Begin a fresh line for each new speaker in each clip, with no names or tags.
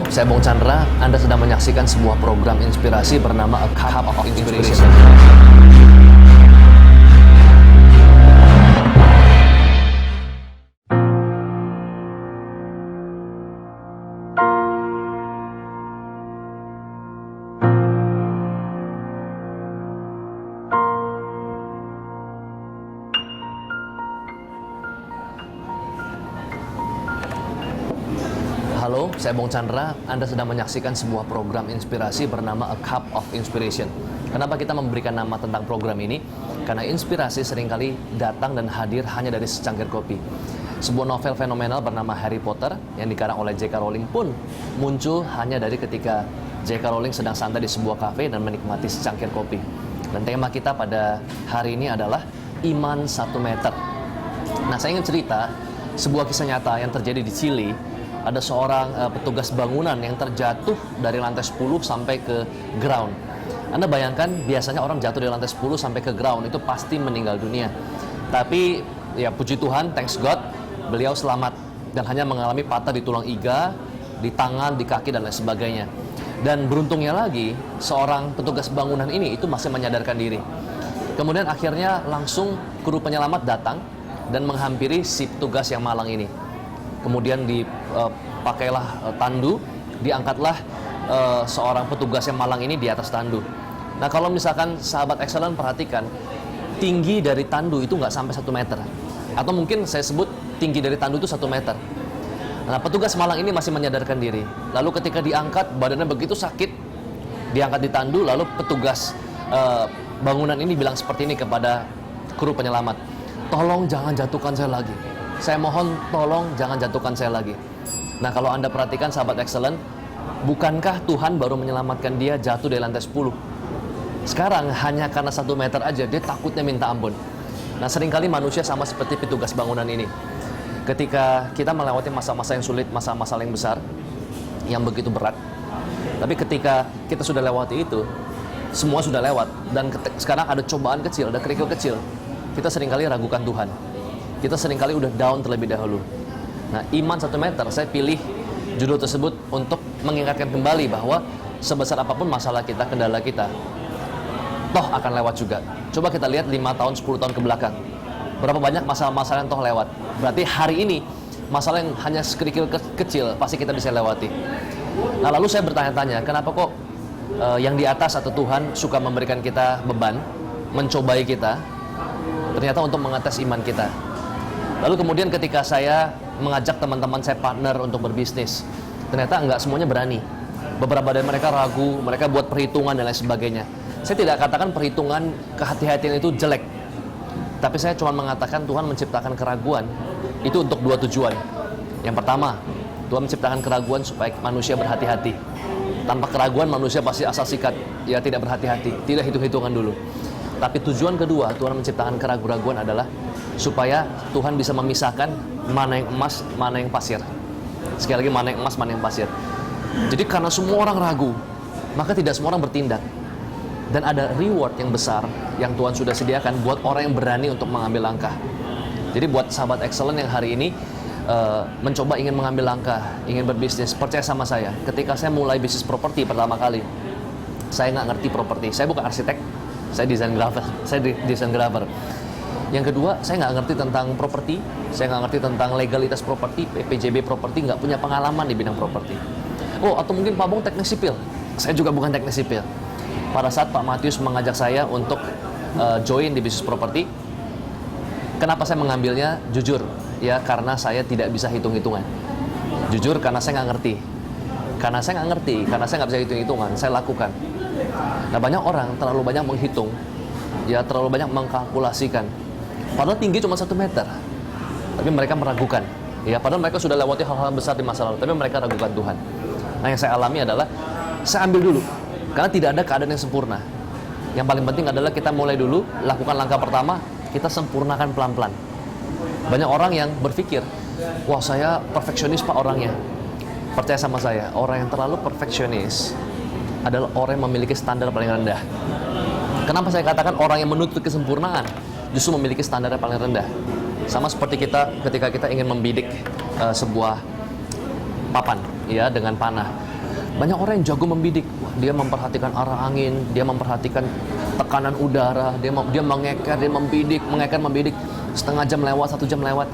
Halo, saya Bung Chandra. Anda sedang menyaksikan sebuah program inspirasi bernama A Cup of Inspiration. Halo, saya Bung Chandra. Anda sedang menyaksikan sebuah program inspirasi bernama A Cup of Inspiration. Kenapa kita memberikan nama tentang program ini? Karena inspirasi seringkali datang dan hadir hanya dari secangkir kopi. Sebuah novel fenomenal bernama Harry Potter yang dikarang oleh J.K. Rowling pun muncul hanya dari ketika J.K. Rowling sedang santai di sebuah kafe dan menikmati secangkir kopi. Dan tema kita pada hari ini adalah Iman 1 meter. Nah, saya ingin cerita sebuah kisah nyata yang terjadi di Chili. Ada seorang petugas bangunan yang terjatuh dari lantai 10 sampai ke ground. Anda bayangkan biasanya orang jatuh dari lantai 10 sampai ke ground itu pasti meninggal dunia. Tapi ya puji Tuhan, thanks God, beliau selamat dan hanya mengalami patah di tulang iga, di tangan, di kaki dan lain sebagainya. Dan beruntungnya lagi, seorang petugas bangunan ini itu masih menyadarkan diri. Kemudian akhirnya langsung kru penyelamat datang dan menghampiri si petugas yang malang ini. Kemudian dipakailah tandu, diangkatlah seorang petugas yang malang ini di atas tandu. Nah, kalau misalkan sahabat excellent perhatikan, tinggi dari tandu itu nggak sampai 1 meter. Atau mungkin saya sebut tinggi dari tandu itu 1 meter. Nah, petugas malang ini masih menyadarkan diri. Lalu ketika diangkat, badannya begitu sakit, diangkat di tandu, lalu petugas bangunan ini bilang seperti ini kepada kru penyelamat. Tolong jangan jatuhkan saya lagi. Saya mohon tolong jangan jatuhkan saya lagi. Nah, kalau Anda perhatikan sahabat excellent, bukankah Tuhan baru menyelamatkan dia jatuh dari lantai 10? Sekarang hanya karena 1 meter aja dia takutnya minta ampun. Nah, seringkali manusia sama seperti petugas bangunan ini. Ketika kita melewati masa-masa yang sulit, masa-masa yang besar, yang begitu berat, tapi ketika kita sudah lewati itu, semua sudah lewat, dan sekarang ada cobaan kecil, ada kerikil kecil, kita seringkali ragukan Tuhan. Kita seringkali udah down terlebih dahulu. Nah, Iman 1 meter, saya pilih judul tersebut untuk mengingatkan kembali bahwa sebesar apapun masalah kita, kendala kita, toh akan lewat juga. Coba kita lihat 5 tahun, 10 tahun ke belakang. Berapa banyak masalah-masalah yang toh lewat. Berarti hari ini, masalah yang hanya sekerikil kecil, pasti kita bisa lewati. Nah, lalu saya bertanya-tanya, kenapa kok yang di atas atau Tuhan suka memberikan kita beban, mencobai kita, ternyata untuk mengetes iman kita. Lalu kemudian ketika saya mengajak teman-teman saya partner untuk berbisnis, ternyata enggak semuanya berani. Beberapa dari mereka ragu, mereka buat perhitungan dan lain sebagainya. Saya tidak katakan perhitungan kehati-hatian itu jelek, tapi saya cuma mengatakan Tuhan menciptakan keraguan itu untuk 2 tujuan. Yang pertama, Tuhan menciptakan keraguan supaya manusia berhati-hati. Tanpa keraguan manusia pasti asal sikat, ya tidak berhati-hati, tidak hitung-hitungan dulu. Tapi tujuan kedua Tuhan menciptakan keraguan adalah supaya Tuhan bisa memisahkan mana yang emas, mana yang pasir. Sekali lagi, mana yang emas, mana yang pasir. Jadi karena semua orang ragu, maka tidak semua orang bertindak. Dan ada reward yang besar yang Tuhan sudah sediakan buat orang yang berani untuk mengambil langkah. Jadi buat sahabat excellent yang hari ini mencoba ingin mengambil langkah, ingin berbisnis, percaya sama saya. Ketika saya mulai bisnis properti pertama kali, saya nggak ngerti properti. Saya bukan arsitek, saya desain grafer. Yang kedua, saya nggak ngerti tentang properti, saya nggak ngerti tentang legalitas properti, PPJB properti, nggak punya pengalaman di bidang properti. Oh, atau mungkin Pak Bung teknik sipil, saya juga bukan teknik sipil. Pada saat Pak Matius mengajak saya untuk join di bisnis properti, kenapa saya mengambilnya? Jujur, ya karena saya tidak bisa hitung-hitungan. Jujur, karena saya nggak ngerti. Karena saya nggak bisa hitung-hitungan, saya lakukan. Nah, banyak orang terlalu banyak menghitung, ya terlalu banyak mengkalkulasikan. Padahal tinggi cuma 1 meter, tapi mereka meragukan. Ya, padahal mereka sudah lewati hal-hal besar di masa lalu, tapi mereka ragukan Tuhan. Nah, yang saya alami adalah saya ambil dulu, karena tidak ada keadaan yang sempurna. Yang paling penting adalah kita mulai dulu, lakukan langkah pertama, kita sempurnakan pelan-pelan. Banyak orang yang berpikir, wah saya perfeksionis Pak orangnya. Percaya sama saya, orang yang terlalu perfeksionis adalah orang yang memiliki standar paling rendah. Kenapa saya katakan orang yang menuntut kesempurnaan justru memiliki standar yang paling rendah? Sama seperti kita ketika kita ingin membidik sebuah papan, ya, dengan panah. Banyak orang yang jago membidik. Wah, dia memperhatikan arah angin, dia memperhatikan tekanan udara, dia mengeker, dia membidik, mengeker, membidik. Setengah jam lewat, 1 jam lewat.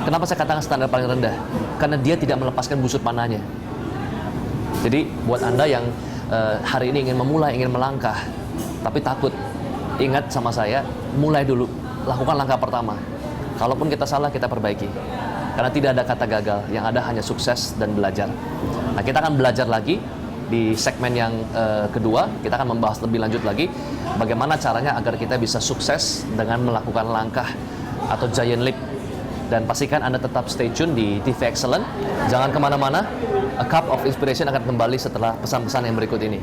Kenapa saya katakan standar paling rendah? Karena dia tidak melepaskan busur panahnya. Jadi buat Anda yang hari ini ingin memulai, ingin melangkah, tapi takut, ingat sama saya, mulai dulu, lakukan langkah pertama. Kalaupun kita salah, kita perbaiki. Karena tidak ada kata gagal, yang ada hanya sukses dan belajar. Nah, kita akan belajar lagi di segmen yang kedua. Kita akan membahas lebih lanjut lagi bagaimana caranya agar kita bisa sukses dengan melakukan langkah atau giant leap. Dan pastikan Anda tetap stay tune di TV Excellent. Jangan kemana-mana. A Cup of Inspiration akan kembali setelah pesan-pesan yang berikut ini.